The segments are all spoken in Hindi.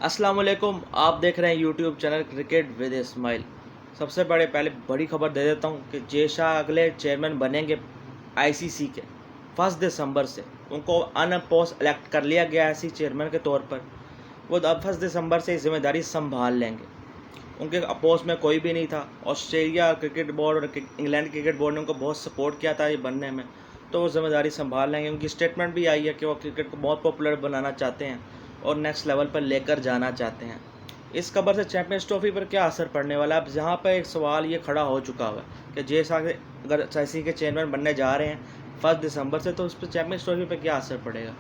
अस्सलाम वालेकुम, आप देख रहे हैं YouTube channel cricket with Ismail. सबसे पहले बड़ी खबर दे देता हूं कि जे शाह अगले चेयरमैन बनेंगे आईसीसी के 1 दिसंबर से। उनको अनपोस्ट इलेक्ट कर लिया गया है चेयरमैन के तौर पर। वो अब 1 दिसंबर से जिम्मेदारी संभाल लेंगे। उनके अपोज में कोई भी नहीं था। ऑस्ट्रेलिया क्रिकेट बोर्ड और इंग्लैंड क्रिकेट बोर्ड ने उनको बहुत सपोर्ट किया था ये बनने में, तो वो जिम्मेदारी संभाल लेंगे। उनकी स्टेटमेंट भी आई है कि वो क्रिकेट को बहुत पॉपुलर बनाना चाहते हैं और नेक्स्ट लेवल पर लेकर जाना चाहते हैं। इस खबर से चैंपियंस ट्रॉफी पर क्या असर पड़ने वाला है, अब यहाँ पर एक सवाल ये खड़ा हो चुका हुआ है कि जे शाह अगर आईसीसी के चेयरमैन बनने जा रहे हैं 1 दिसंबर से, तो उस पर चैंपियंस ट्रॉफी पर क्या असर पड़ेगा।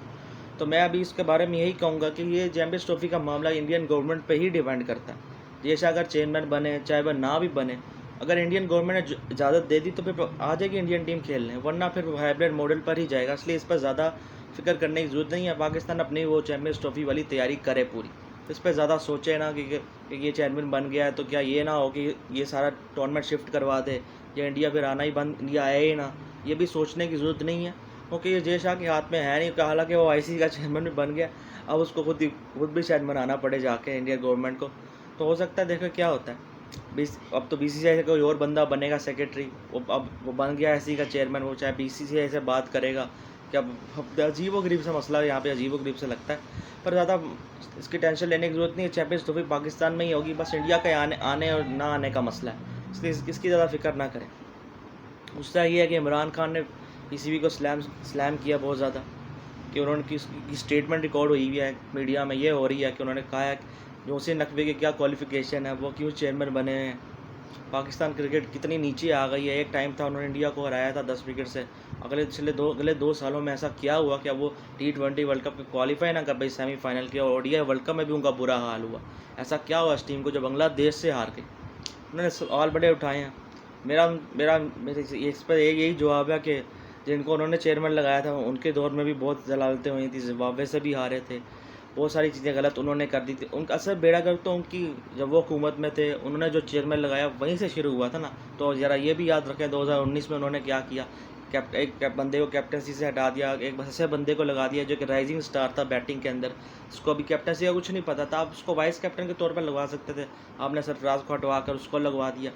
तो मैं अभी इसके बारे में यही कहूँगा कि ये चैंपियंस ट्रॉफी का मामला इंडियन गवर्नमेंट पे ही डिपेंड करता है। जे शाह अगर चेयरमैन बने, चाहे वह ना भी बने, अगर इंडियन गवर्नमेंट ने इजाज़त दे दी तो फिर आ जाएगी इंडियन टीम खेलने, वरना फिर हाइब्रिड मॉडल पर ही जाएगा। इसलिए इस पर ज़्यादा फिक्र करने की ज़रूरत नहीं है। पाकिस्तान अपनी वो चैंपियंस ट्रॉफी वाली तैयारी करे पूरी, इस पर ज़्यादा सोचे ना कि ये चेयरमैन बन गया है तो क्या ये ना हो कि ये सारा टूर्नामेंट शिफ्ट करवा दे या इंडिया फिर आना ही बंद, इंडिया आए ही ना। ये भी सोचने की ज़रूरत नहीं है, क्योंकि ये जे शाह के हाथ में है नहीं। हालांकि वो आईसीसी का चेयरमैन भी बन गया, अब उसको खुद भी शायद मनाना पड़े जाके इंडियन गवर्नमेंट को। तो हो सकता है, देखो क्या होता है। अब तो बीसीसीआई से कोई और बंदा बनेगा सेक्रेटरी, अब वो बन गया आईसीसी का चेयरमैन, वो चाहे बीसीसीआई से बात करेगा। क्या अजीब व गरीब सा मसला यहाँ पे अजीब व गरीब से लगता है, पर ज़्यादा इसकी टेंशन लेने की ज़रूरत नहीं है। चैंपियंस ट्रॉफी पाकिस्तान में ही होगी, बस इंडिया के आने और ना आने का मसला है, इसलिए इसकी ज़्यादा फिक्र ना करें। दूसरा ये है कि इमरान खान ने पीसीबी को स्लैम किया बहुत ज़्यादा, कि उन्होंने की स्टेटमेंट रिकॉर्ड हुई है मीडिया में, ये हो रही है कि उन्होंने कहा है जोहसिन नकवी की क्या क्वालिफ़िकेशन है, वो क्यों चेयरमैन बने हैं, पाकिस्तान क्रिकेट कितनी नीचे आ गई है। एक टाइम था उन्होंने इंडिया को हराया था 10 विकेट से। अगले दो सालों में ऐसा क्या हुआ कि वो T20 वर्ल्ड कप के क्वालिफाई ना कर पाई सेमीफाइनल किया, और ओडीआई वर्ल्ड कप में भी उनका बुरा हाल हुआ। ऐसा क्या हुआ इस टीम को जो बांग्लादेश से हार गई। उन्होंने सवाल बड़े उठाए हैं। मेरे इस पर यही जवाब है कि जिनको उन्होंने चेयरमैन लगाया था उनके दौर में भी बहुत जलालतें हुई थी, जिम्बाब्वे से भी हारे थे, बहुत सारी चीज़ें गलत उन्होंने कर दी थी। उनका असर बेड़ा गर्क तो उनकी जब वो हुकूमत में थे उन्होंने जो चेयरमैन लगाया वहीं से शुरू हुआ था ना। तो ज़रा ये भी याद रखें 2019 में उन्होंने क्या किया। एक बंदे को कैप्टनसी से हटा दिया, एक ऐसे बंदे को लगा दिया जो कि राइजिंग स्टार था बैटिंग के अंदर, उसको अभी कैप्टनसी का कुछ नहीं पता था। आप उसको वाइस कैप्टन के तौर पर लगवा सकते थे, आपने सरफराज को हटवा कर उसको लगवा दिया।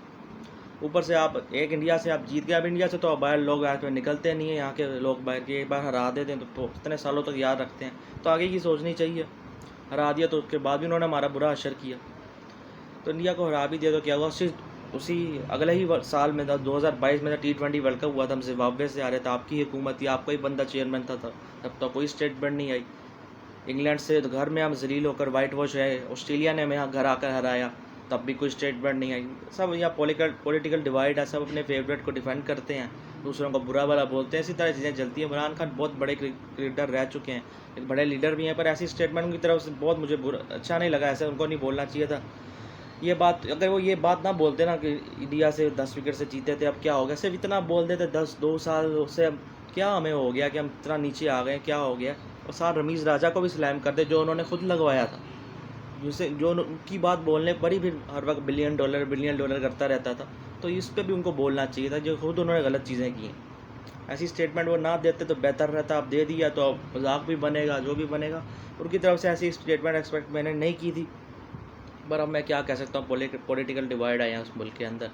ऊपर से आप एक इंडिया से आप जीत गए, अब इंडिया से तो बाहर लोग आज में निकलते नहीं है, यहाँ के लोग बाहर के एक बार हरा देते हैं तो इतने सालों तक याद रखते हैं। तो आगे की सोचनी चाहिए। हरा दिया तो उसके बाद भी उन्होंने हमारा बुरा असर किया, तो इंडिया को हरा भी दिया तो क्या हुआ। उसी अगले ही साल में 2022 में T20 वर्ल्ड कप हुआ था, हम जिम्बाब्वे से आ रहे थे, आपकी हुकूमत थी, आपका ही बंदा चेयरमैन था तब तो कोई स्टेटमेंट नहीं आई। इंग्लैंड से तो घर में हम जलील होकर वाइट वॉश है, ऑस्ट्रेलिया ने हमें यहाँ घर आकर हराया, तब भी कोई स्टेटमेंट नहीं आई। सब यहाँ पॉलिटिकल डिवाइड है, सब अपने फेवरेट को डिफेंड करते हैं, दूसरों को बुरा भला बोलते हैं, इसी तरह चीज़ें चलती हैं। इमरान खान बहुत बड़े क्रिकेटर रह चुके हैं, एक बड़े लीडर भी हैं, पर ऐसी स्टेटमेंट की तरफ से बहुत मुझे अच्छा नहीं लगा। ऐसे उनको नहीं बोलना चाहिए था ये बात। अगर वो ये बात ना बोलते ना कि इंडिया से 10 विकेट से जीते थे, अब क्या हो गया, सिर्फ इतना बोल देते 2 साल से अब क्या हमें हो गया कि हम इतना नीचे आ गए, क्या हो गया। और साथ रमीज़ राजा को भी स्लैम कर दे जो उन्होंने खुद लगवाया था, जो उनकी बात बोलने पर ही फिर हर वक्त बिलियन डॉलर करता रहता था। तो इस पर भी उनको बोलना चाहिए था, जो खुद उन्होंने गलत चीज़ें की हैं। ऐसी स्टेटमेंट वो ना देते तो बेहतर रहता। अब दे दिया तो अब मजाक भी बनेगा, जो भी बनेगा। उनकी तरफ से ऐसी स्टेटमेंट एक्सपेक्ट मैंने नहीं की थी, पर अब मैं क्या कह सकता हूँ, पॉलिटिकल डिवाइड है यहाँ उस मुल्क के अंदर,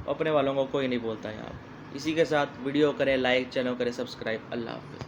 अपने वालों को कोई नहीं बोलता यहाँ। इसी के साथ वीडियो करें लाइक, चैनल करें सब्सक्राइब। अल्लाह हाफ़िज़।